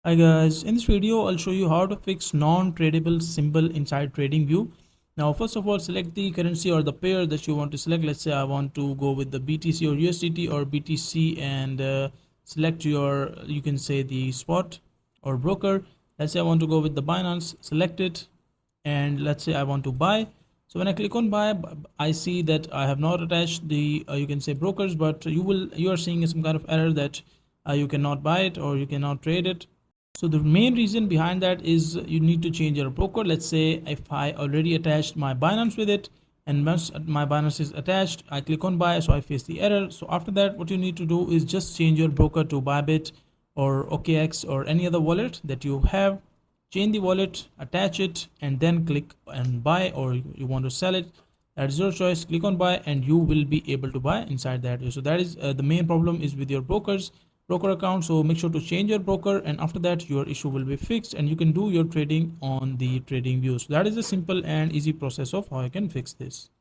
Hi guys, in this video I'll show you how to fix non-tradable symbol inside TradingView. Now first of all, select the currency or the pair that you want to select. Let's say I want to go with the BTC or USDT or BTC, and select your, you can say, the spot or broker. Let's say I want to go with the Binance, select it, and let's say I want to buy. So when I click on buy, I see that I have not attached the you can say brokers, but you are seeing some kind of error that you cannot buy it or you cannot trade it. So the main reason behind that is you need to change your broker. Let's say if I already attached my Binance with it, and once my Binance is attached, I click on buy, so I face the error. So after that, what you need to do is just change your broker to Bybit or OKX or any other wallet that you have. Change the wallet, attach it, and then click and buy, or you want to sell it. That's your choice. Click on buy and you will be able to buy inside that. So that is the main problem is with your broker account. So make sure to change your broker, and after that your issue will be fixed and you can do your trading on the TradingView. So that is a simple and easy process of how you can fix this.